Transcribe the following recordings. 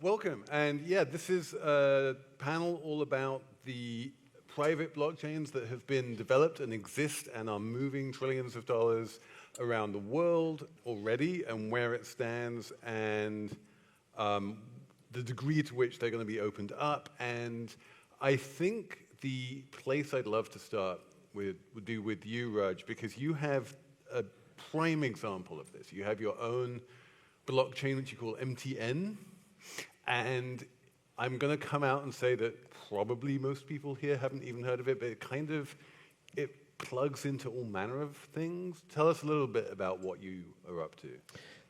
Welcome. And yeah, this is a panel all about the private blockchains that have been developed and exist and are moving trillions of dollars around the world already, and where it stands, and the degree to which they're going to be opened up. And I think the place I'd love to start with would be with you, Raj, because you have a prime example of this. You have your own blockchain, which you call MTN. And I'm going to come out and say that probably most people here haven't even heard of it, but it plugs into all manner of things. Tell us a little bit about what you are up to.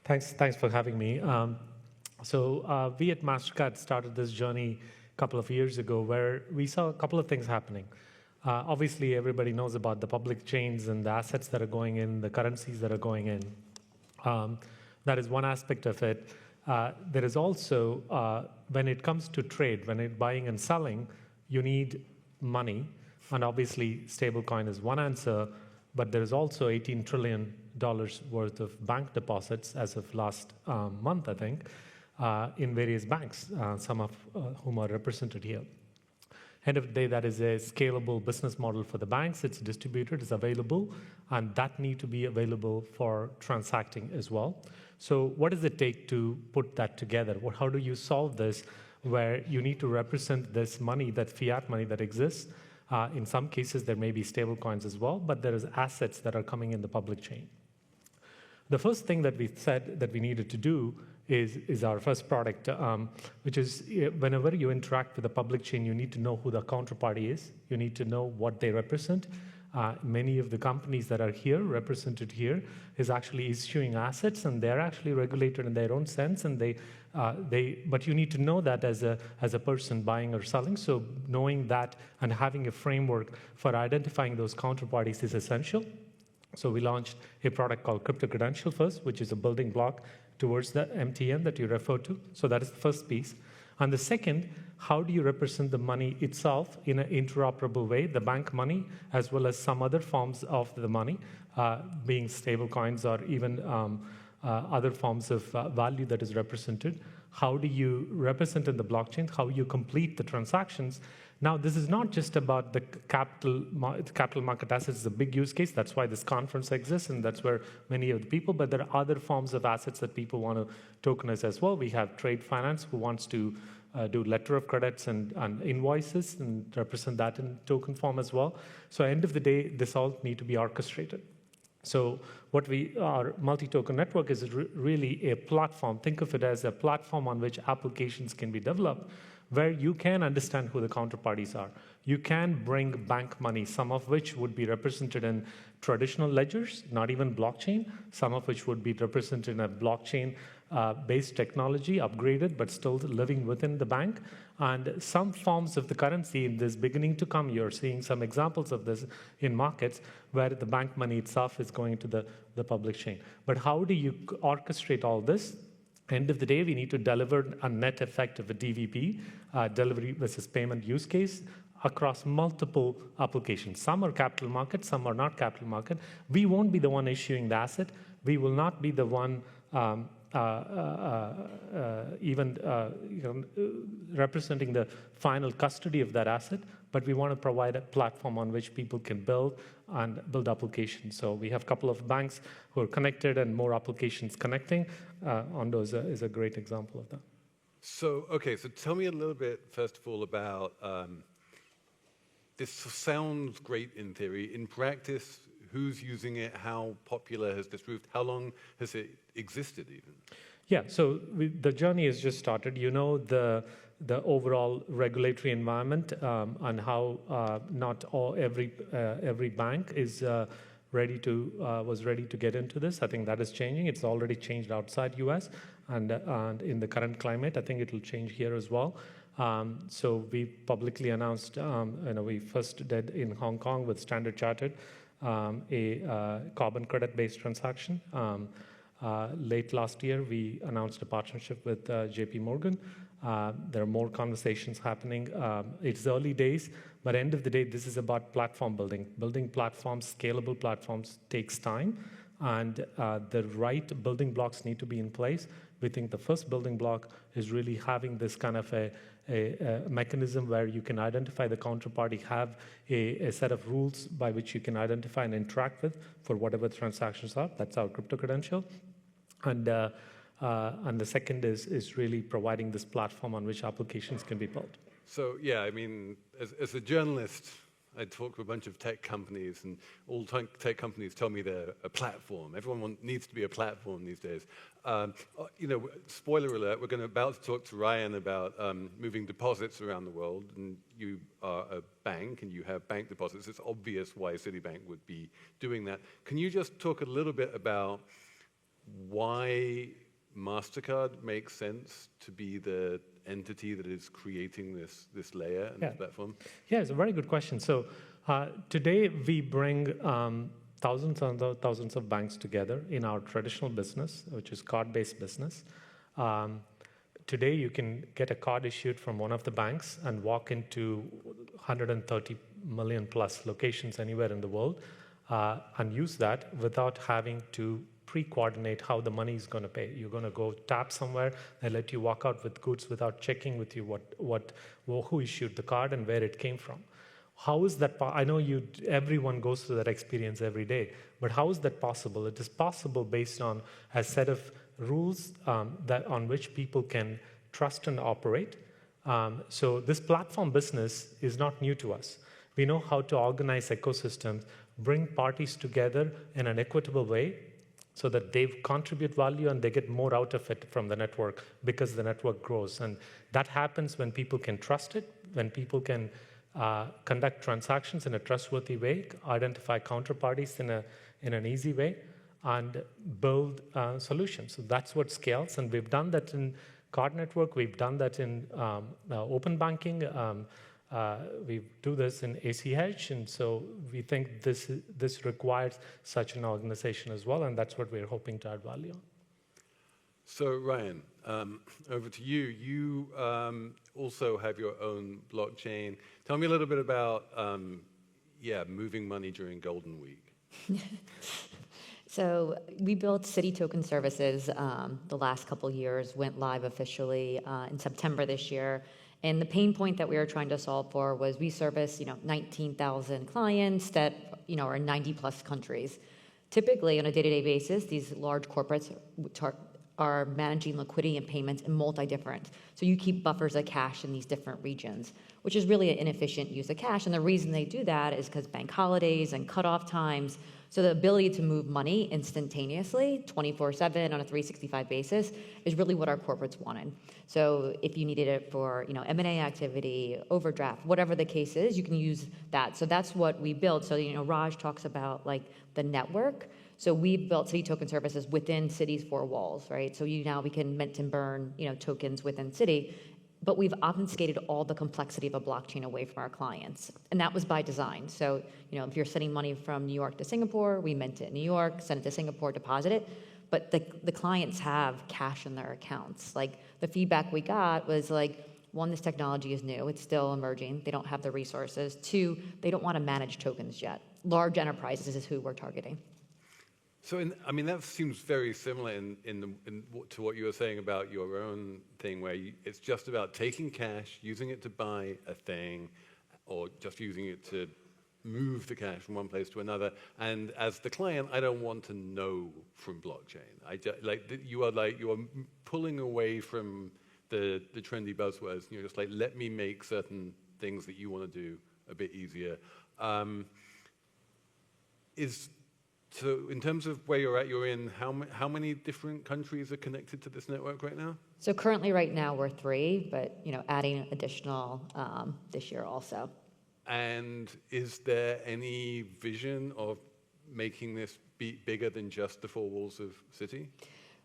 Thanks for having me. We at MasterCard started this journey a couple of years ago where we saw a couple of things happening. Obviously, everybody knows about the public chains and the assets that are going in, the currencies that are going in. That is one aspect of it. There is also, when it comes to trade, when it's buying and selling, you need money. And obviously, stablecoin is one answer, but there is also $18 trillion worth of bank deposits as of last month, I think, in various banks, some of whom are represented here. End of the day, that is a scalable business model for the banks. It's distributed, it's available, and that need to be available for transacting as well. So what does it take to put that together? How do you solve this where you need to represent this money, that fiat money that exists? In some cases, there may be stable coins as well, but there is assets that are coming in the public chain. The first thing that we said that we needed to do is our first product, which is whenever you interact with the public chain, you need to know who the counterparty is. You need to know what they represent. Many of the companies that are here, represented here, is actually issuing assets, and they're actually regulated in their own sense. And but you need to know that as a person buying or selling. So knowing that and having a framework for identifying those counterparties is essential. So we launched a product called Crypto Credential first, which is a building block towards the MTN that you referred to. So that is the first piece. And the second, how do you represent the money itself in an interoperable way, the bank money, as well as some other forms of the money, being stable coins or even other forms of value that is represented? How do you represent in the blockchain? How you complete the transactions? Now, this is not just about the capital market assets. It's a big use case. That's why this conference exists, and that's where many of the people, but there are other forms of assets that people want to tokenize as well. We have trade finance who wants to do letter of credits and invoices and represent that in token form as well. So end of the day, this all need to be orchestrated. So our multi-token network is really a platform. Think of it as a platform on which applications can be developed, where you can understand who the counterparties are. You can bring bank money, some of which would be represented in traditional ledgers, not even blockchain, some of which would be represented in a blockchain-based technology, upgraded, but still living within the bank. And some forms of the currency in this beginning to come, you're seeing some examples of this in markets where the bank money itself is going to the public chain. But how do you orchestrate all this? End of the day, we need to deliver a net effect of a DVP, delivery versus payment use case, across multiple applications. Some are capital market, some are not capital market. We won't be the one issuing the asset. We will not be the one representing the final custody of that asset, but we want to provide a platform on which people can build applications. So we have a couple of banks who are connected and more applications connecting. Ondo is a great example of that. So, okay, so tell me a little bit, first of all, about this sounds great in theory. In practice, who's using it? How popular has this proved? How long has it existed even? Yeah, so the journey has just started. You know the overall regulatory environment and how not every bank is ready to get into this. I think that is changing. It's already changed outside US, and in the current climate, I think it will change here as well. So we publicly announced, we first did in Hong Kong with Standard Chartered, a carbon credit-based transaction. Late last year, we announced a partnership with JP Morgan. There are more conversations happening. It's early days, but end of the day, this is about platform building. Building platforms, scalable platforms takes time. and the right building blocks need to be in place. We think the first building block is really having this kind of a mechanism where you can identify the counterparty, have a set of rules by which you can identify and interact with for whatever transactions are. That's our crypto credential. And the second is really providing this platform on which applications can be built. So, yeah, I mean, as a journalist, I talk to a bunch of tech companies, and all tech companies tell me they're a platform. Everyone needs to be a platform these days. You know, spoiler alert, we're about to talk to Ryan about moving deposits around the world, and you are a bank, and you have bank deposits. It's obvious why Citibank would be doing that. Can you just talk a little bit about why MasterCard makes sense to be the entity that is creating this layer and this platform? Yeah, it's a very good question. So today we bring thousands and thousands of banks together in our traditional business, which is card-based business. Today you can get a card issued from one of the banks and walk into 130 million plus locations anywhere in the world and use that without having to pre-coordinate how the money is going to pay. You're going to go tap somewhere, they let you walk out with goods without checking with you who issued the card and where it came from. How is that? I know everyone goes through that experience every day, but how is that possible? It is possible based on a set of rules on which people can trust and operate. So this platform business is not new to us. We know how to organize ecosystems, bring parties together in an equitable way, so that they contribute value and they get more out of it from the network because the network grows. And that happens when people can trust it, when people can conduct transactions in a trustworthy way, identify counterparties in an easy way, and build solutions. So that's what scales. And we've done that in Card Network. We've done that in open banking. We do this in ACH, and so we think this requires such an organization as well, and that's what we're hoping to add value on. So Ryan, over to you. You also have your own blockchain. Tell me a little bit about moving money during Golden Week. So we built Citi Token Services the last couple years, went live officially in September this year. And the pain point that we were trying to solve for was we service 19,000 clients that are in 90 plus countries. Typically, on a day-to-day basis, these large corporates are managing liquidity and payments in multi-different. So you keep buffers of cash in these different regions, which is really an inefficient use of cash. And the reason they do that is because bank holidays and cutoff times. So the ability to move money instantaneously, 24/7 on a 365 basis, is really what our corporates wanted. So if you needed it for M&A activity, overdraft, whatever the case is, you can use that. So that's what we built. So Raj talks about like the network. So we built Citi Token Services within Citi's four walls, right? So we can mint and burn tokens within Citi. But we've obfuscated all the complexity of a blockchain away from our clients. And that was by design. So, if you're sending money from New York to Singapore, we mint it in New York, send it to Singapore, deposit it. But the clients have cash in their accounts. Like, the feedback we got was like, one, this technology is new. It's still emerging. They don't have the resources. Two, they don't want to manage tokens yet. Large enterprises is who we're targeting. So, that seems very similar to what you were saying about your own thing, where it's just about taking cash, using it to buy a thing, or just using it to move the cash from one place to another. And as the client, I don't want to know from blockchain. You are pulling away from the trendy buzzwords. You're just like, let me make certain things that you want to do a bit easier. So in terms of where you're in, how many different countries are connected to this network right now? So currently right now we're 3, but adding additional this year also. And is there any vision of making this bigger than just the 4 walls of Citi?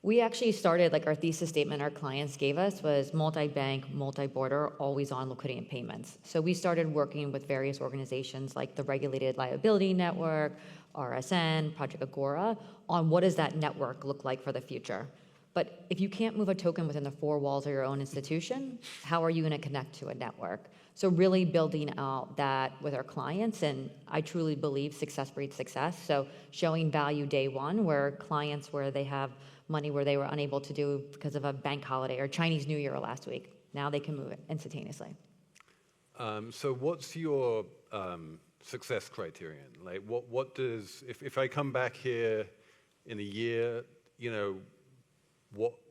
We actually started, our thesis statement our clients gave us was multi-bank, multi-border, always-on liquidity and payments. So we started working with various organizations like the Regulated Liability Network, RSN, Project Agora, on what does that network look like for the future. But if you can't move a token within the four walls of your own institution, how are you going to connect to a network? So really building out that with our clients, and I truly believe success breeds success. So showing value day one, where clients where they have money where they were unable to do because of a bank holiday or Chinese New Year last week, now they can move it instantaneously. So what's your success criterion? Like, what does, if I come back here in a year, you know,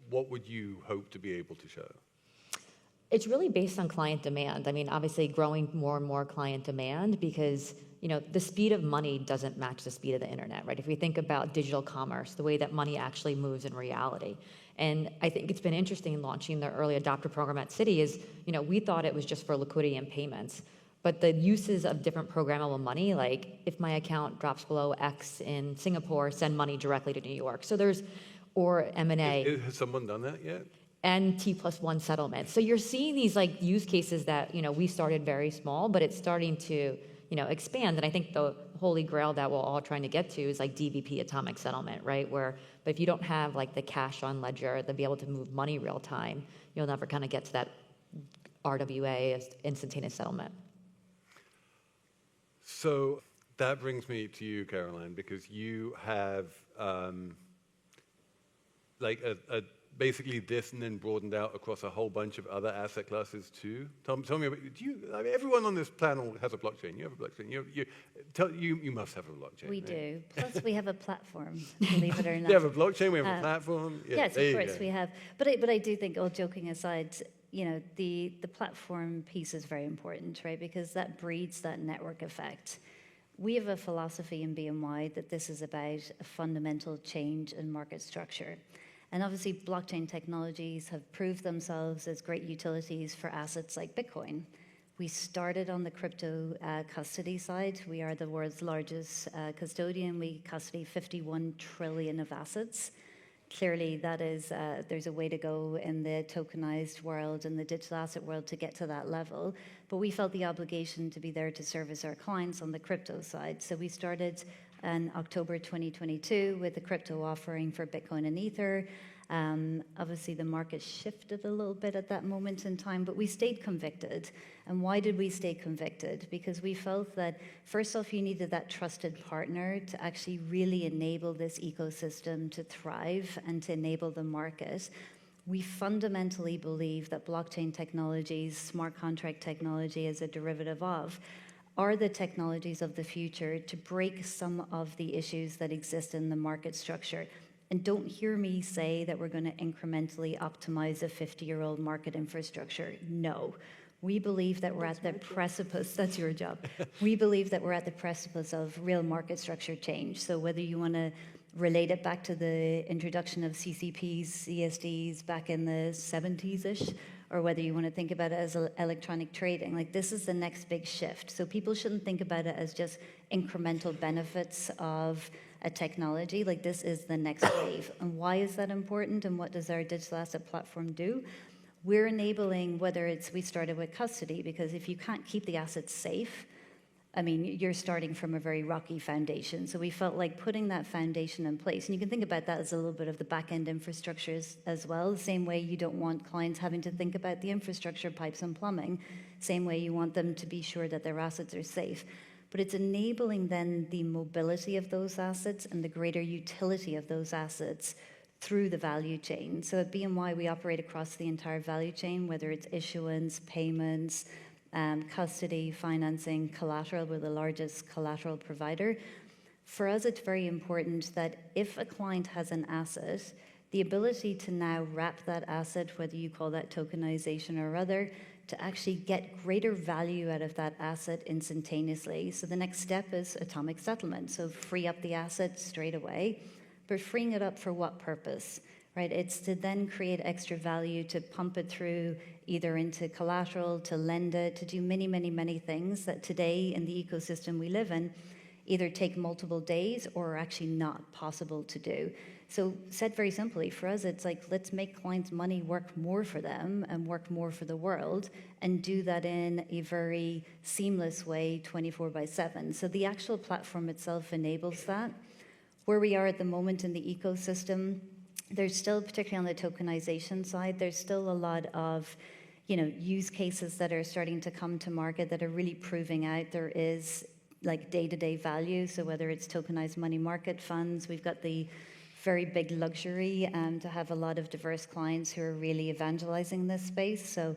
what would you hope to be able to show? It's really based on client demand. I mean, obviously growing more and more client demand because, you know, the speed of money doesn't match the speed of the internet, right? If we think about digital commerce, the way that money actually moves in reality. And I think it's been interesting launching the early adopter program at Citi is, you know, we thought it was just for liquidity and payments. But the uses of different programmable money, like if my account drops below X in Singapore, send money directly to New York. So there's, or M&A. Has someone done that yet? And T+1 settlement. So you're seeing these like use cases that, you know, we started very small, but it's starting to, you know, expand. And I think the holy grail that we're all trying to get to is like DVP atomic settlement, right? Where, but if you don't have like the cash on ledger to be able to move money real time, you'll never kind of get to that RWA instantaneous settlement. So that brings me to you, Caroline, because you have like basically this and then broadened out across a whole bunch of other asset classes too. Tell me about, I mean, everyone on this panel has a blockchain. You have a blockchain. You must have a blockchain. We right? do. Plus, we have a platform, believe it or not. You have a blockchain, we have a platform. Yeah, yes, of course we have. But I do think, all joking aside, you know, the platform piece is very important, right? Because that breeds that network effect. We have a philosophy in BNY that this is about a fundamental change in market structure. And obviously, blockchain technologies have proved themselves as great utilities for assets like Bitcoin. We started on the crypto custody side. We are the world's largest custodian. We custody 51 trillion of assets. Clearly, that is, there's a way to go in the tokenized world and the digital asset world to get to that level. But we felt the obligation to be there to service our clients on the crypto side. So we started in October 2022 with a crypto offering for Bitcoin and Ether. Obviously, the market shifted a little bit at that moment in time, but we stayed convicted. And why did we stay convicted? Because we felt that, first off, you needed that trusted partner to actually really enable this ecosystem to thrive and to enable the market. We fundamentally believe that blockchain technologies, smart contract technology as a derivative of, are the technologies of the future to break some of the issues that exist in the market structure. And don't hear me say that we're going to incrementally optimize a 50-year-old market infrastructure. No. We believe that we're at the precipice, that's your job. We believe that we're at the precipice of real market structure change. So whether you want to relate it back to the introduction of CCPs, CSDs back in the 70s-ish, or whether you want to think about it as electronic trading, like this is the next big shift. So people shouldn't think about it as just incremental benefits of a technology. Like this is the next wave. And why is that important? And what does our digital asset platform do? We're enabling, whether it's, we started with custody, because if you can't keep the assets safe, I mean, you're starting from a very rocky foundation. So we felt like putting that foundation in place, and you can think about that as a little bit of the back-end infrastructures as well. The same way you don't want clients having to think about the infrastructure, pipes and plumbing. Same way you want them to be sure that their assets are safe. But it's enabling then the mobility of those assets and the greater utility of those assets through the value chain. So at BNY, we operate across the entire value chain, whether it's issuance, payments, custody, financing, collateral. We're the largest collateral provider. For us, it's very important that if a client has an asset, the ability to now wrap that asset, whether you call that tokenization or other, to actually get greater value out of that asset instantaneously. So the next step is atomic settlement. So free up the asset straight away, but freeing it up for what purpose? Right, it's to then create extra value, to pump it through either into collateral, to lend it, to do many, many, many things that today in the ecosystem we live in either take multiple days or are actually not possible to do. So said very simply, for us, it's like, let's make clients' money work more for them and work more for the world, and do that in a very seamless way, 24/7. So the actual platform itself enables that. Where we are at the moment in the ecosystem, there's still, particularly on the tokenization side, there's still a lot of, use cases that are starting to come to market that are really proving out there is like day-to-day value. So whether it's tokenized money market funds, we've got the very big luxury to have a lot of diverse clients who are really evangelizing this space. So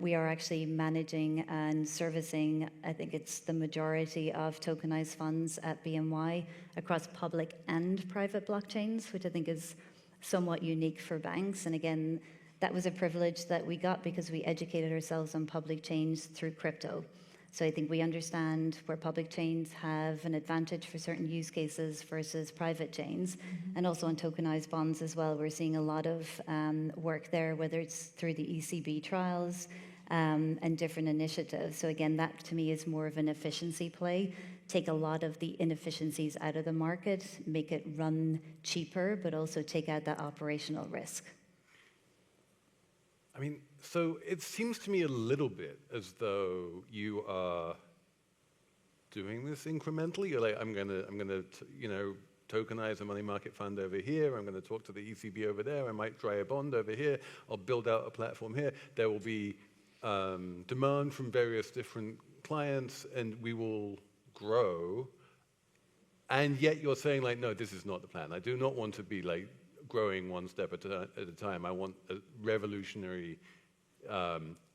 we are actually managing and servicing, I think it's the majority of tokenized funds at BNY across public and private blockchains, which I think is somewhat unique for banks. And again, that was a privilege that we got because we educated ourselves on public chains through crypto. So I think we understand where public chains have an advantage for certain use cases versus private chains. And also on tokenized bonds as well, we're seeing a lot of work there, whether it's through the ECB trials and different initiatives. So again, that to me is more of an efficiency play. Take a lot of the inefficiencies out of the market, make it run cheaper, but also take out that operational risk. I mean, so it seems to me a little bit as though you are doing this incrementally. You're like, I'm gonna, tokenize a money market fund over here. I'm going to talk to the ECB over there. I might try a bond over here. I'll build out a platform here. There will be demand from various different clients, and we will grow. And yet you're saying, like, no, this is not the plan. I do not want to be like growing one step at a time. I want a revolutionary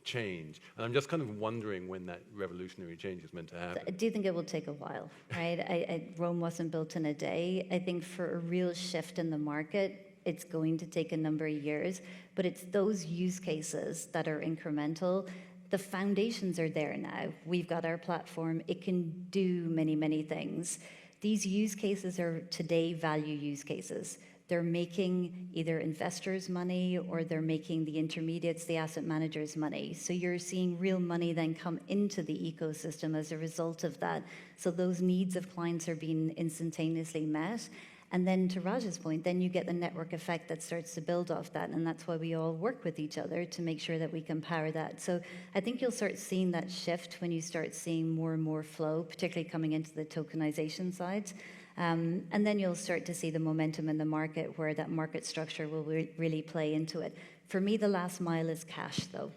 change. And I'm just kind of wondering when that revolutionary change is meant to happen. I do think it will take a while, right? Rome wasn't built in a day. I think for a real shift in the market, it's going to take a number of years, but it's those use cases that are incremental. The foundations are there now. We've got our platform. It can do many, many things. These use cases are today value use cases. They're making either investors money or they're making the intermediates, the asset managers money. So you're seeing real money then come into the ecosystem as a result of that. So those needs of clients are being instantaneously met. And then to Raj's point, then you get the network effect that starts to build off that. And that's why we all work with each other to make sure that we can power that. So I think you'll start seeing that shift when you start seeing more and more flow, particularly coming into the tokenization side. And then you'll start to see the momentum in the market where that market structure will really play into it. For me, the last mile is cash, though.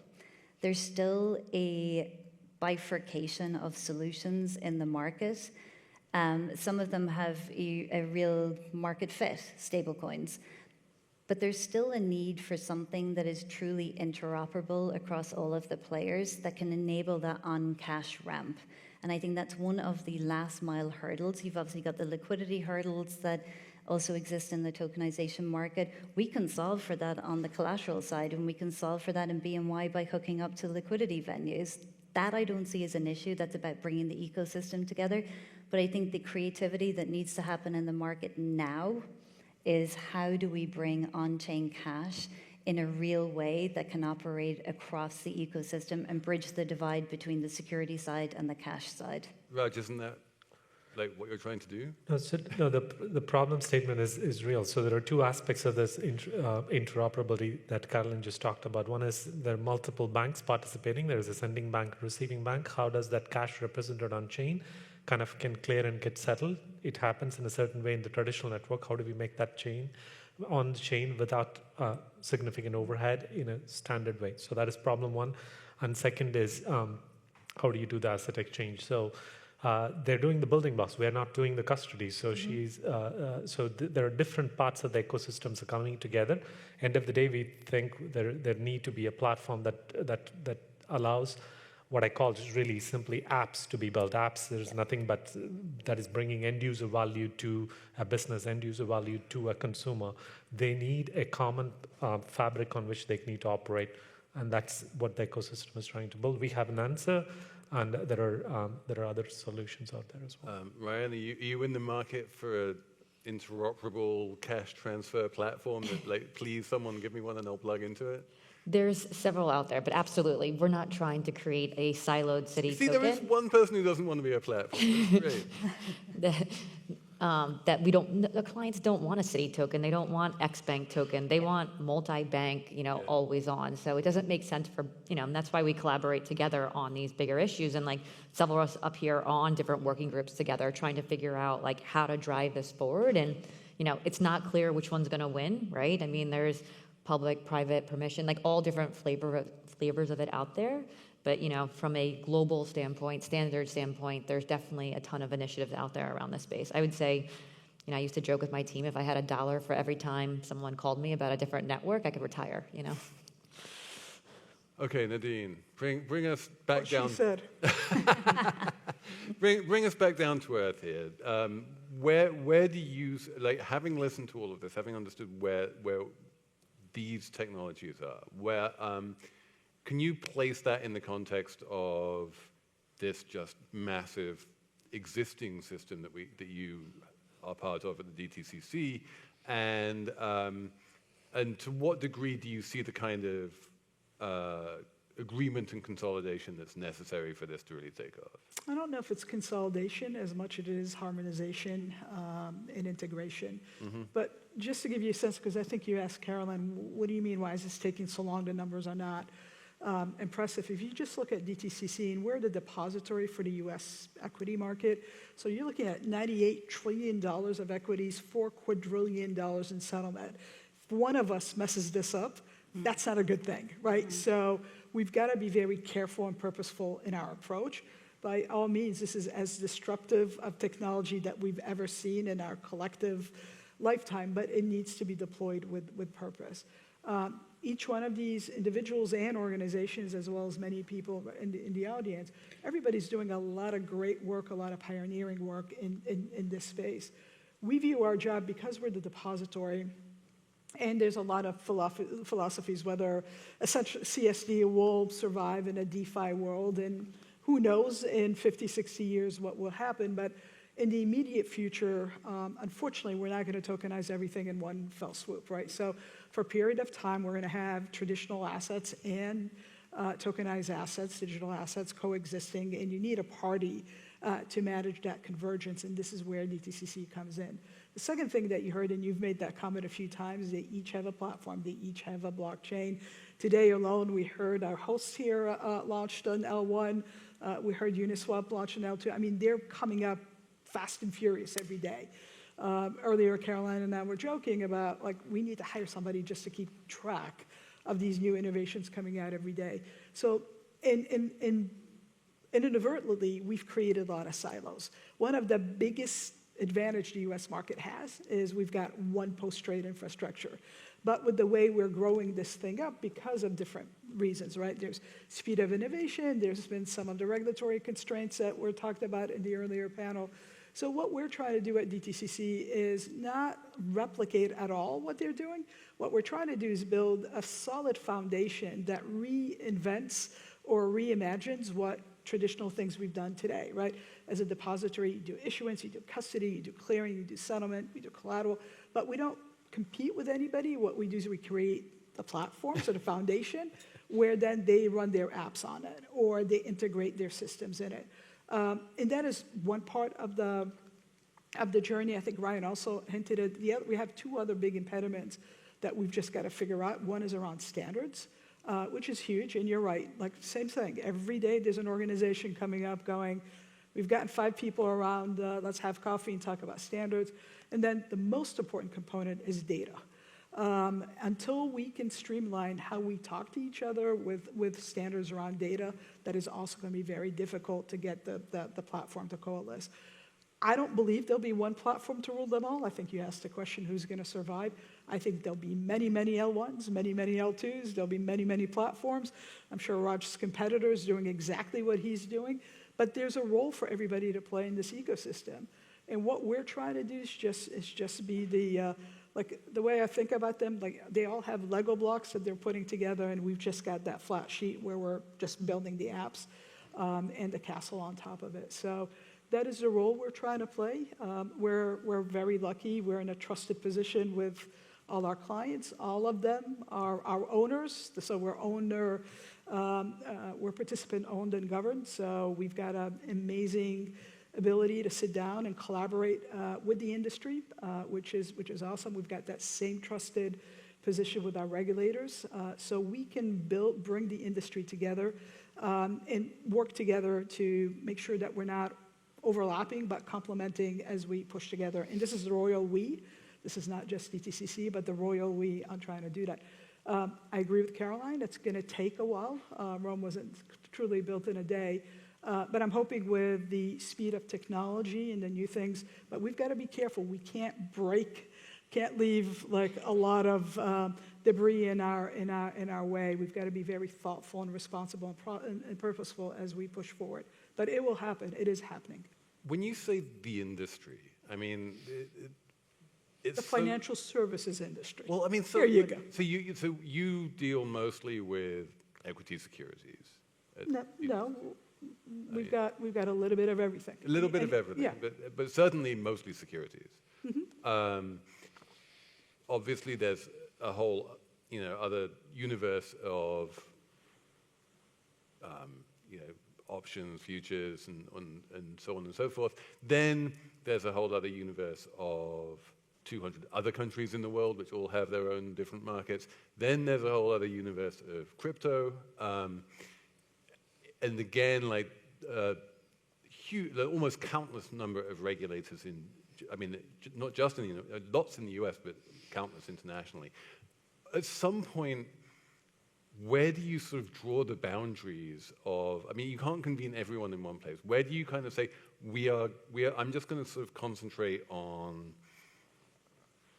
There's still a bifurcation of solutions in the market. Some of them have a real market fit, stablecoins. But there's still a need for something that is truly interoperable across all of the players that can enable that on-cash ramp. And I think that's one of the last mile hurdles. You've obviously got the liquidity hurdles that also exist in the tokenization market. We can solve for that on the collateral side, and we can solve for that in BNY by hooking up to liquidity venues. That I don't see as an issue. That's about bringing the ecosystem together. But I think the creativity that needs to happen in the market now is how do we bring on-chain cash in a real way that can operate across the ecosystem and bridge the divide between the security side and the cash side. Raj, isn't that like what you're trying to do? No, the problem statement is real. So there are two aspects of this interoperability that Carolyn just talked about. One is there are multiple banks participating. There is a sending bank, receiving bank. How does that cash represented on chain kind of can clear and get settled? It happens in a certain way in the traditional network. How do we make that chain on the chain without significant overhead in a standard way? So that is problem one. And second is how do you do the asset exchange? So they're doing the building blocks. We are not doing the custody. So there are different parts of the ecosystems are coming together. End of the day, we think there need to be a platform that allows what I call just really simply apps to be built. Apps, there's nothing but that is bringing end-user value to a business, end-user value to a consumer. They need a common fabric on which they need to operate, and that's what the ecosystem is trying to build. We have an answer, and there are other solutions out there as well. Ryan, are you in the market for an interoperable cash transfer platform that, like, please someone give me one and I'll plug into it? There's several out there, but absolutely, we're not trying to create a siloed city token. There is one person who doesn't want to be a platform. That's great. That we don't, the clients don't want a city token. They don't want X-Bank token. They want multi-bank, always on. So it doesn't make sense for, and that's why we collaborate together on these bigger issues. And like several of us up here are on different working groups together trying to figure out like how to drive this forward. And, it's not clear which one's going to win, right? I mean, there's public, private, permission, like all different flavors of it out there. But, from a global standpoint, standard standpoint, there's definitely a ton of initiatives out there around this space. I would say, I used to joke with my team, if I had $1 for every time someone called me about a different network, I could retire, Okay, Nadine, bring us back What down. she said. Bring us back down to earth here. Where do you, like, having listened to all of this, having understood where these technologies are, can you place that in the context of this just massive existing system that you are part of at the DTCC, and to what degree do you see the kind of agreement and consolidation that's necessary for this to really take off? I don't know if it's consolidation as much as it is harmonization and integration. But just to give you a sense, because I think you asked Caroline, what do you mean, why is this taking so long? The numbers are not impressive. If you just look at DTCC, and we're the depository for the US equity market, so you're looking at $98 trillion of equities, $4 quadrillion in settlement. If one of us messes this up, that's not a good thing, right? So we've got to be very careful and purposeful in our approach. By all means, this is as disruptive of technology that we've ever seen in our collective lifetime, but it needs to be deployed with purpose. Each one of these individuals and organizations, as well as many people in the audience, everybody's doing a lot of great work, a lot of pioneering work in this space. We view our job, because we're the depository, and there's a lot of philosophies, whether essentially CSD will survive in a DeFi world, and who knows in 50, 60 years what will happen, but in the immediate future, unfortunately, we're not going to tokenize everything in one fell swoop, right? So for a period of time, we're going to have traditional assets and tokenized assets, digital assets coexisting, and you need a party to manage that convergence, and this is where DTCC comes in. The second thing that you heard, and you've made that comment a few times, they each have a platform, they each have a blockchain. Today alone, we heard our hosts here launched on L1, we heard Uniswap launch on L2. I mean, they're coming up fast and furious every day. Earlier, Caroline and I were joking about, like, we need to hire somebody just to keep track of these new innovations coming out every day. So inadvertently, we've created a lot of silos. One of the biggest advantage the US market has is we've got one post-trade infrastructure. But with the way we're growing this thing up, because of different reasons, right? There's speed of innovation, there's been some of the regulatory constraints that were talked about in the earlier panel. So what we're trying to do at DTCC is not replicate at all what they're doing. What we're trying to do is build a solid foundation that reinvents or reimagines what traditional things we've done today, right? As a depository, you do issuance, you do custody, you do clearing, you do settlement, you do collateral, but we don't compete with anybody. What we do is we create the platform, so the foundation, where then they run their apps on it, or they integrate their systems in it. And that is one part of the journey. I think Ryan also hinted at, we have two other big impediments that we've just got to figure out. One is around standards, which is huge, and you're right, like same thing. Every day there's an organization coming up going, we've gotten 5 people around, let's have coffee and talk about standards. And then the most important component is data. Until we can streamline how we talk to each other with standards around data, that is also going to be very difficult to get the platform to coalesce. I don't believe there'll be one platform to rule them all. I think you asked the question, who's going to survive? I think there'll be many, many L1s, many, many L2s. There'll be many, many platforms. I'm sure Raj's competitor is doing exactly what he's doing. But there's a role for everybody to play in this ecosystem. And what we're trying to do is just be the, like the way I think about them, like they all have Lego blocks that they're putting together, and we've just got that flat sheet where we're just building the apps and the castle on top of it. So that is the role we're trying to play. We're very lucky. We're in a trusted position with all our clients. All of them are our owners. So we're participant owned and governed. So we've got an amazing ability to sit down and collaborate with the industry, which is awesome. We've got that same trusted position with our regulators, so we can bring the industry together and work together to make sure that we're not overlapping but complementing as we push together. And this is the royal we. This is not just DTCC, but the royal we on trying to do that. I agree with Caroline. It's going to take a while. Rome wasn't truly built in a day. But I'm hoping with the speed of technology and the new things, but we've got to be careful. We can't leave like a lot of debris in our way. We've got to be very thoughtful and responsible and purposeful as we push forward. But it will happen. It is happening. When you say the industry, I mean, it's The financial services industry. Well, I mean, so There you go. So you deal mostly with equity securities. No, we've got a little bit of everything. A little bit of everything, Yeah. but certainly mostly securities. Obviously, there's a whole, other universe of, options, futures, and so on and so forth. Then there's a whole other universe of 200 other countries in the world, which all have their own different markets. Then there's a whole other universe of crypto. And again, like almost countless number of regulators not just in lots in the US, but countless internationally. At some point, where do you sort of draw the boundaries of, you can't convene everyone in one place. Where do you kind of say, I'm just going to sort of concentrate on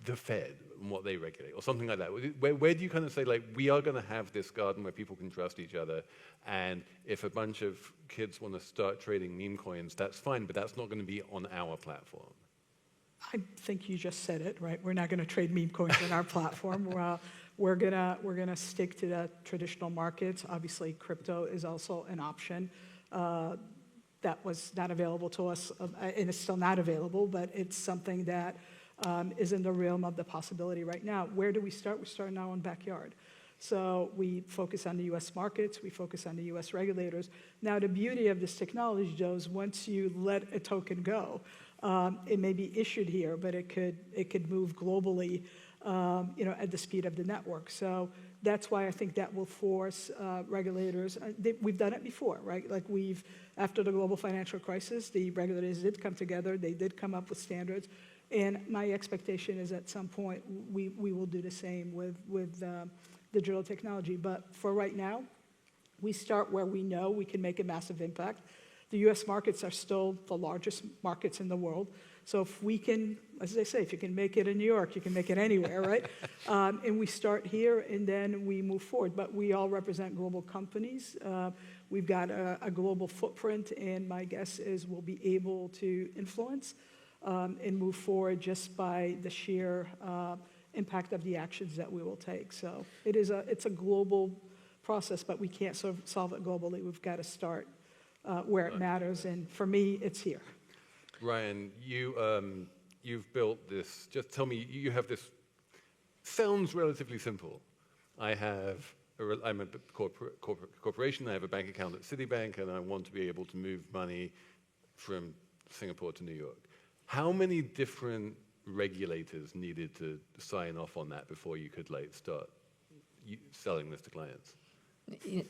the Fed and what they regulate, or something like that? Where do you kind of say, like, we are going to have this garden where people can trust each other, and if a bunch of kids want to start trading meme coins, that's fine, but that's not going to be on our platform? I think you just said it, right? We're not going to trade meme coins on our platform. We're gonna stick to the traditional markets. Obviously, crypto is also an option. That was not available to us, and it's still not available, but it's something that is in the realm of the possibility right now. Where do we start? We start in our own backyard. So we focus on the U.S. markets. We focus on the U.S. regulators. Now, the beauty of this technology, Joe, is once you let a token go, it may be issued here, but it could move globally, at the speed of the network. So that's why I think that will force regulators. We've done it before, right? Like after the global financial crisis, the regulators did come together. They did come up with standards. And my expectation is at some point we will do the same with digital technology. But for right now, we start where we know we can make a massive impact. The U.S. markets are still the largest markets in the world. So if we can, as they say, if you can make it in New York, you can make it anywhere, right? And we start here, and then we move forward. But we all represent global companies. We've got a global footprint, and my guess is we'll be able to influence and move forward just by the sheer impact of the actions that we will take. So it's a global process, but we can't solve it globally. We've got to start where it matters, and for me, it's here. Ryan, you've built this. Just tell me, you have this. Sounds relatively simple. I'm a corporation. I have a bank account at Citibank, and I want to be able to move money from Singapore to New York. How many different regulators needed to sign off on that before you could start selling this to clients?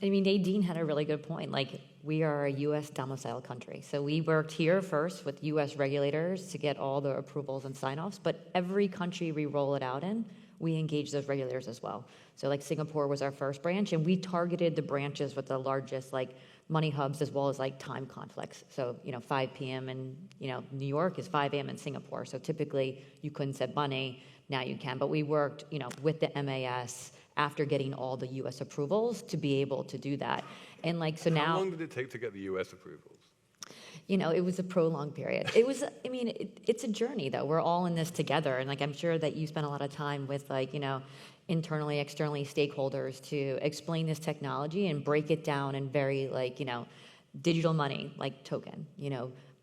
Nadine had a really good point. Like, we are a U.S. domicile country. So we worked here first with U.S. regulators to get all the approvals and sign-offs. But every country we roll it out in, we engage those regulators as well. So like Singapore was our first branch, and we targeted the branches with the largest money hubs as well as time conflicts. So 5 p.m. in New York is 5 a.m. in Singapore. So typically you couldn't send money. Now you can. But we worked with the MAS after getting all the U.S. approvals to be able to do that. And now. How long did it take to get the U.S. approvals? It was a prolonged period. It was, it's a journey though. We're all in this together. And I'm sure that you spent a lot of time with internally, externally stakeholders to explain this technology and break it down in very digital money, token,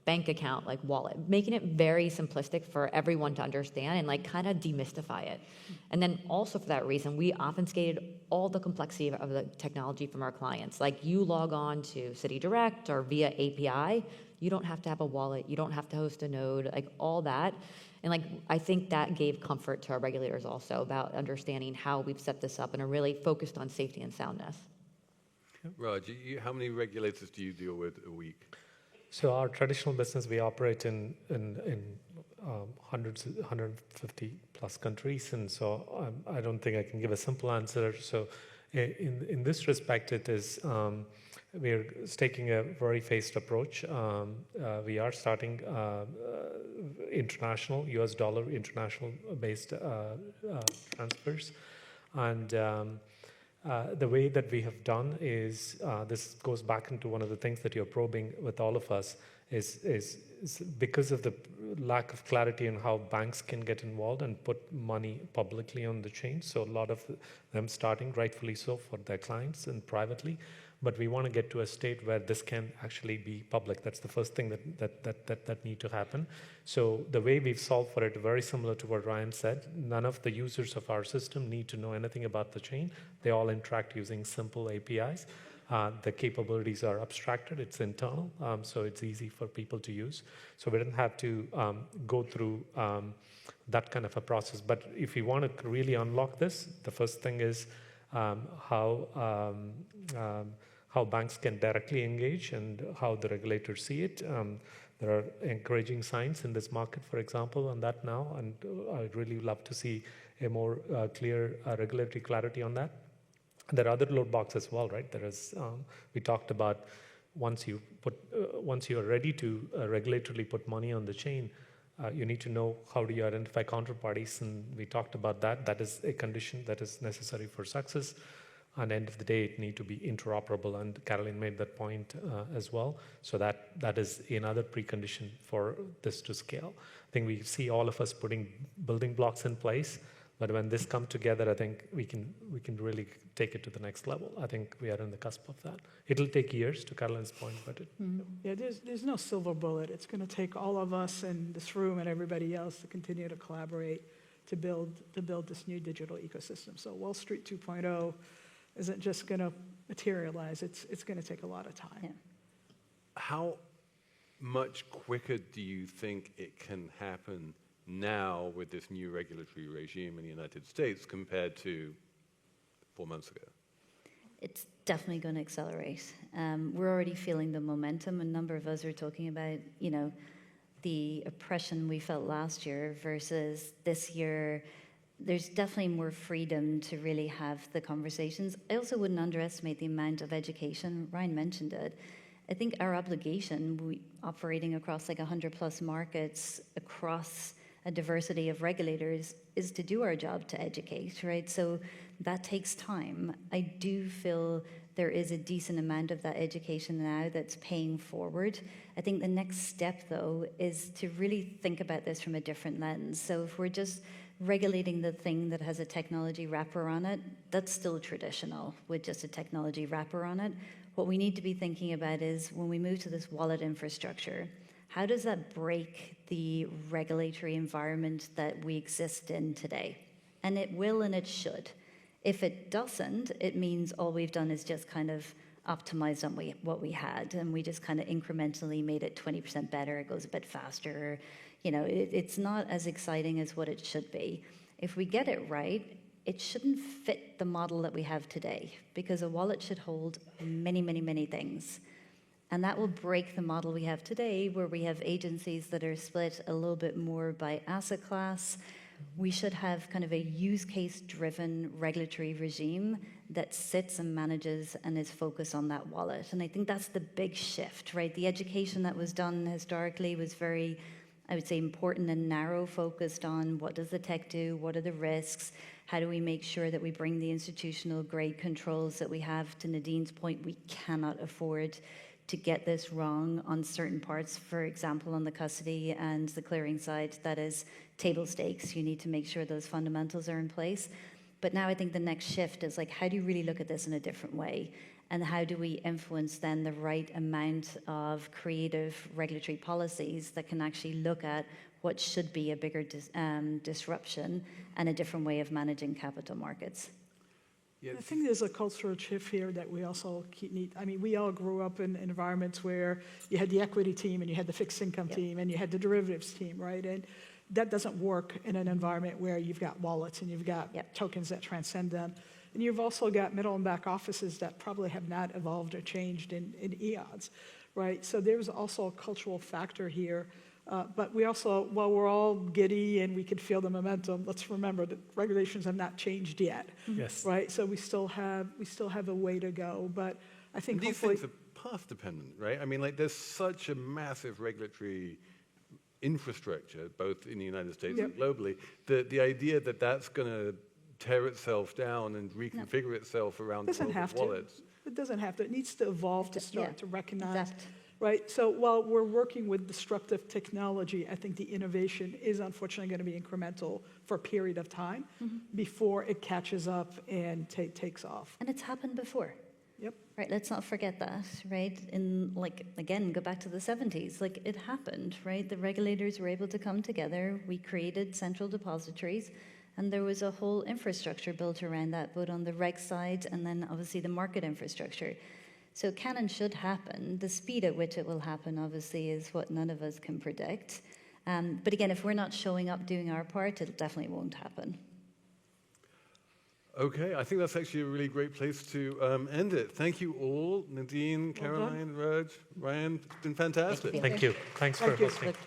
bank account, wallet, making it very simplistic for everyone to understand and kind of demystify it. And then also for that reason, we obfuscated all the complexity of the technology from our clients. You log on to CitiDirect or via API, you don't have to have a wallet, you don't have to host a node, all that. And I think that gave comfort to our regulators also about understanding how we've set this up and are really focused on safety and soundness. Raj, how many regulators do you deal with a week? So our traditional business, we operate in 150 plus countries, and so I don't think I can give a simple answer. So in this respect, it is we're taking a very phased approach. We are starting international US dollar international based transfers, and the way that we have done is this goes back into one of the things that you're probing with all of us is because of the lack of clarity on how banks can get involved and put money publicly on the chain. So a lot of them starting, rightfully so, for their clients and privately. But we want to get to a state where this can actually be public. That's the first thing that need to happen. So the way we've solved for it, very similar to what Ryan said, none of the users of our system need to know anything about the chain. They all interact using simple APIs. The capabilities are abstracted, it's internal, so it's easy for people to use. So we didn't have to go through that kind of a process. But if you want to really unlock this, the first thing is how banks can directly engage and how the regulators see it. There are encouraging signs in this market, for example, on that now, and I'd really love to see a more clear regulatory clarity on that. There are other load blocks as well, right? There is, we talked about once you are ready to regulatorily put money on the chain, you need to know how do you identify counterparties, and we talked about that. That is a condition that is necessary for success. And end of the day, it need to be interoperable, and Caroline made that point as well. So that is another precondition for this to scale. I think we see all of us putting building blocks in place, but when this come together, I think we can really take it to the next level. I think we are on the cusp of that. It'll take years, to Caroline's point, but it. Yeah, there's no silver bullet. It's going to take all of us in this room and everybody else to continue to collaborate to build this new digital ecosystem. So Wall Street 2.0 isn't just going to materialize. It's going to take a lot of time. Yeah. How much quicker do you think it can happen now with this new regulatory regime in the United States compared to 4 months ago? It's definitely going to accelerate. We're already feeling the momentum. A number of us are talking about, the oppression we felt last year versus this year. There's definitely more freedom to really have the conversations. I also wouldn't underestimate the amount of education. Ryan mentioned it. I think our obligation, operating across like 100 plus markets, across a diversity of regulators, is to do our job to educate, right? So that takes time. I do feel there is a decent amount of that education now that's paying forward. I think the next step, though, is to really think about this from a different lens. So if we're just regulating the thing that has a technology wrapper on it, that's still traditional with just a technology wrapper on it. What we need to be thinking about is when we move to this wallet infrastructure, how does that break the regulatory environment that we exist in today? And it will and it should. If it doesn't, it means all we've done is just kind of optimized on what we had, and we just kind of incrementally made it 20% better, it goes a bit faster. It's not as exciting as what it should be. If we get it right, it shouldn't fit the model that we have today, because a wallet should hold many, many, many things. And that will break the model we have today, where we have agencies that are split a little bit more by asset class. We should have kind of a use case driven regulatory regime that sits and manages and is focused on that wallet. And I think that's the big shift, right? The education that was done historically was very, I would say, important and narrow, focused on what does the tech do, what are the risks, how do we make sure that we bring the institutional grade controls that we have. To Nadine's point, we cannot afford to get this wrong on certain parts. For example, on the custody and the clearing side, that is table stakes. You need to make sure those fundamentals are in place. But now I think the next shift is like, how do you really look at this in a different way? And how do we influence then the right amount of creative regulatory policies that can actually look at what should be a bigger disruption and a different way of managing capital markets? Yeah, I think there's a cultural shift here that we also need. I mean, we all grew up in environments where you had the equity team and you had the fixed income team and you had the derivatives team, right? And that doesn't work in an environment where you've got wallets and you've got tokens that transcend them. And you've also got middle and back offices that probably have not evolved or changed in eons, right? So there's also a cultural factor here But we also, while we're all giddy and we can feel the momentum, let's remember that regulations have not changed yet, Yes. right? So we still have a way to go. But I think And these hopefully, things are path dependent, right? I mean, like, there's such a massive regulatory infrastructure, both in the United States and globally, that the idea that that's going to tear itself down and reconfigure itself around the doesn't world have of to. wallets. It doesn't have to. It needs to evolve to start Yeah, to recognize, adapt. right? So while we're working with disruptive technology, I think the innovation is unfortunately going to be incremental for a period of time before it catches up and takes off. And it's happened before. Yep. Right, let's not forget that, right? In, like, again, go back to the 70s. Like, it happened, right? The regulators were able to come together. We created central depositories, and there was a whole infrastructure built around that, both on the reg side and then obviously the market infrastructure. So it can and should happen. The speed at which it will happen, obviously, is what none of us can predict. But again, if we're not showing up doing our part, it definitely won't happen. Okay, I think that's actually a really great place to end it. Thank you all, Nadine, Well done. Caroline, Raj, Ryan. It's been fantastic. Thank Thank you. Thanks for Thank you. hosting. Look,